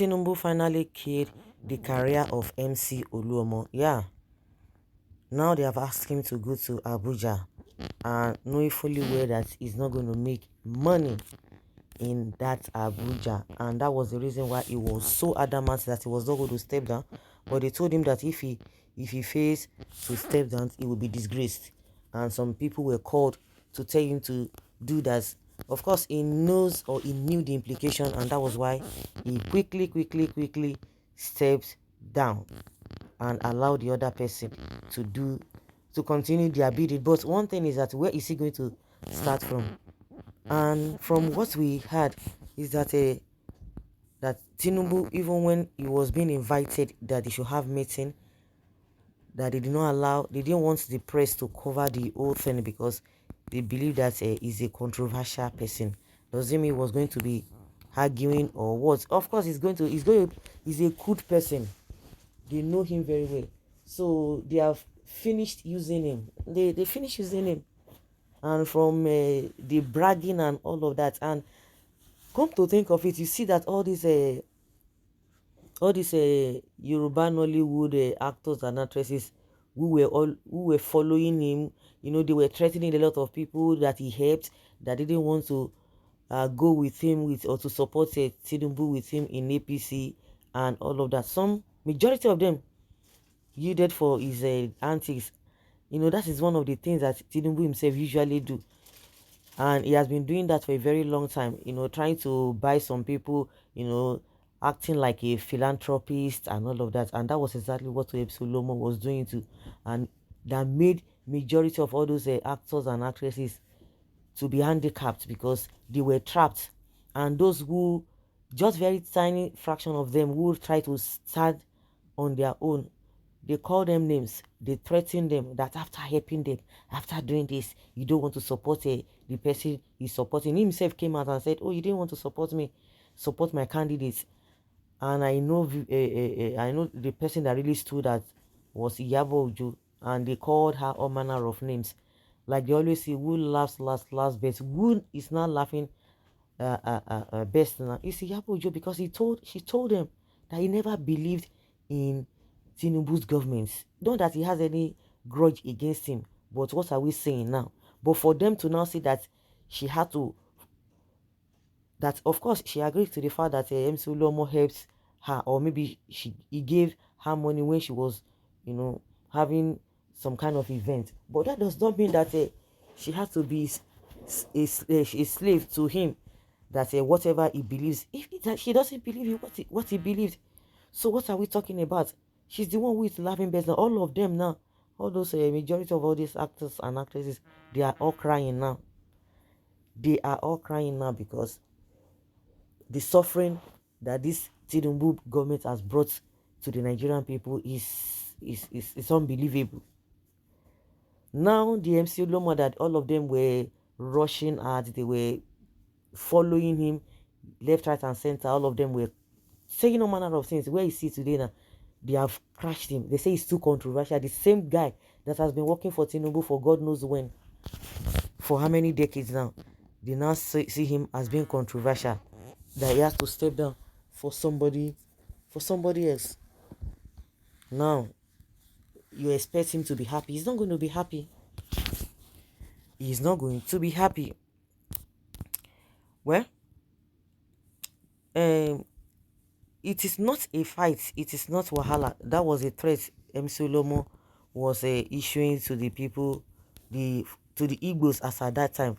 Tinubu finally killed the career of MC Oluomo. Yeah, now they have asked him to go to Abuja and knowing fully well that he's not going to make money in that Abuja. And that was the reason why he was so adamant that he was not going to step down. But they told him that if he fails to step down, he will be disgraced. And some people were called to tell him to do that. Of course, he knows or he knew the implication, and that was why he quickly stepped down and allowed the other person to continue their bidding. But one thing is that where is he going to start from? And from what we heard is that that Tinubu, even when he was being invited that they should have meeting, that they didn't want the press to cover the whole thing because they believe that he's a controversial person. Doesn't mean he was going to be arguing or what. Of course, he's a good person. They know him very well. So they have finished using him. They finished using him. And from the bragging and all of that. And come to think of it, you see that all these Yoruba Nollywood actors and actresses who were following him, you know, they were threatening a lot of people that he helped, that didn't want to go with him or to support Tinubu with him in APC and all of that. Some majority of them yielded for his antics. You know, that is one of the things that Tinubu himself usually do. And he has been doing that for a very long time, you know, trying to buy some people, you know, acting like a philanthropist and all of that. And that was exactly what Oluomo was doing too. And that made majority of all those actors and actresses to be handicapped because they were trapped. And those who, just very tiny fraction of them who try to stand on their own, they call them names. They threaten them that after helping them, after doing this, you don't want to support the person he's supporting. He himself came out and said, oh, you didn't want to support me, support my candidates. And I know the person that really stood out was Iyabo Ojo, and they called her all manner of names. Like they always say, who laughs last best? Who is not laughing best now? It's Iyabo Ojo because she told them that he never believed in Tinubu's government. Not that he has any grudge against him, but what are we saying now? But for them to now say that she had to, that of course she agreed to the fact that MC Oluomo helps her, or maybe he gave her money when she was, you know, having some kind of event. But that does not mean that she has to be a slave to him. That whatever he believes, if that she doesn't believe in what he believed, so what are we talking about? She's the one who is laughing best now. All of them now, all those majority of all these actors and actresses, they are all crying now. They are all crying now because the suffering that this Tinubu government has brought to the Nigerian people is unbelievable. Now the MC Loma that all of them were rushing at, they were following him left, right, and center. All of them were saying all manner of things. Where is he today now? They have crashed him. They say he's too controversial. The same guy that has been working for Tinubu for God knows when, for how many decades now, they now see him as being controversial, that he has to step down for somebody else. Now you expect him to be happy. He's not going to be happy. He's not going to be happy. Well, it is not a fight. It is not wahala. That was a threat MC Oluomo was issuing to the people, to the Igbos as at that time.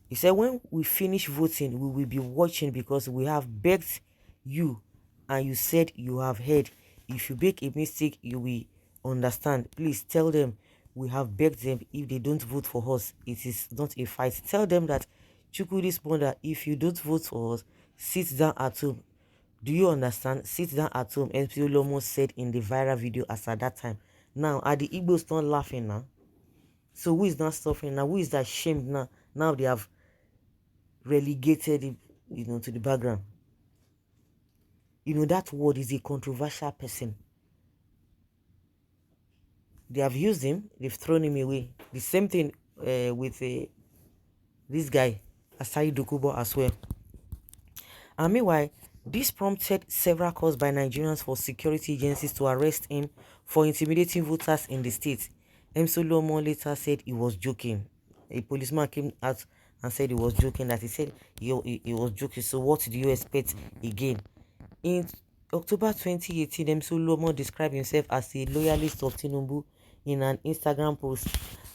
He said, when we finish voting, we will be watching because we have begged you and you said you have heard. If you make a mistake, you will understand. Please tell them we have begged them. If they don't vote for us, it is not a fight. Tell them that Chukwudi's mother, if you don't vote for us, sit down at home. Do you understand? Sit down at home, MP Oluomo said in the viral video as at that time. Now, are the Igbos not laughing now? So who is not suffering now? Who is ashamed now? Now they have relegated him, you know, to the background. You know, that word is a controversial person. They have used him, they've thrown him away. The same thing with this guy, Asai Dokubo as well. And meanwhile, This prompted several calls by Nigerians for security agencies to arrest him for intimidating voters in the state. MC Oluomo later said he was joking. A policeman came out and said he was joking, that he said he was joking. So what do you expect again? In October 2018, MC Oluomo described himself as a loyalist of Tinubu in an Instagram post.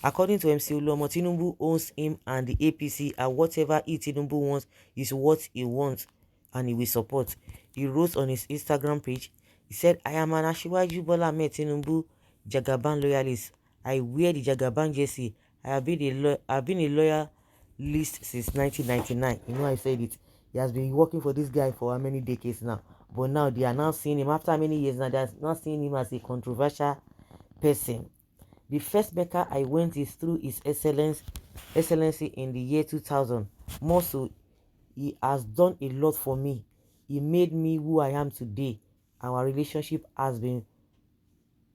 According to MC Oluomo, Tinubu owns him and the APC, and whatever Tinubu wants is what he wants and he will support. He wrote on his Instagram page, he said, I am an Asiwaju Bola Ahmed Tinubu Jagaban loyalist. I wear the Jagaban jersey. I've been a loyalist since 1999. You know, I said it. He has been working for this guy for how many decades now? But now they are now seeing him, after many years now, they are now seeing him as a controversial person. The first Mecca I went is through His Excellency in the year 2000. More so, he has done a lot for me. He made me who I am today. Our relationship has been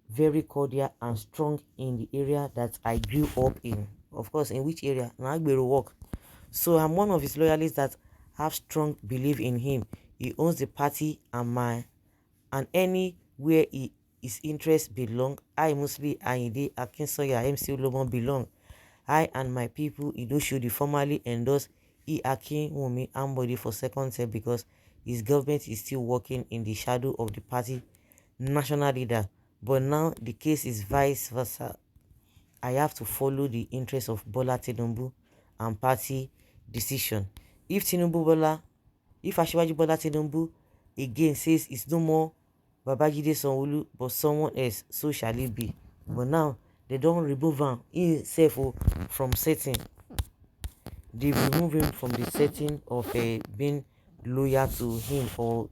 very cordial and strong in the area that I grew up in. Of course, in which area? Nagbero work. So I'm one of his loyalists that have strong belief in him. He owns the party and anywhere his interests belong. I Musli Ayinde Akinsoya MC Oluomo belong. I and my people Idoshudu formally endorse Akinwumi Ambody for second term because his government is still working in the shadow of the party national leader. But now the case is vice versa. I have to follow the interests of Bola Tinubu and party decision. If Asiwaju Bola Tinubu again says it's no more Babajide Sanwo-Olu but someone else, so shall it be. But now they don't remove him himself from setting. They remove him from the setting of being loyal to him, or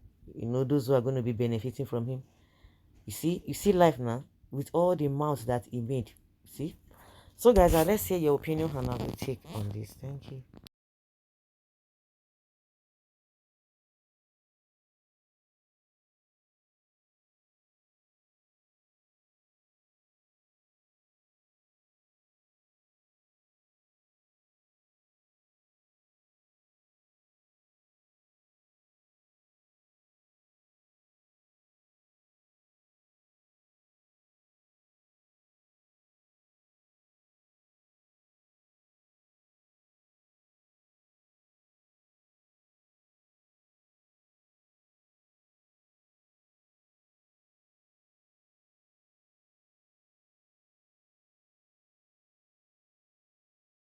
those who are going to be benefiting from him. You see life now with all the mouths that he made. See. So guys, let's hear your opinion and I will take on this. Thank you.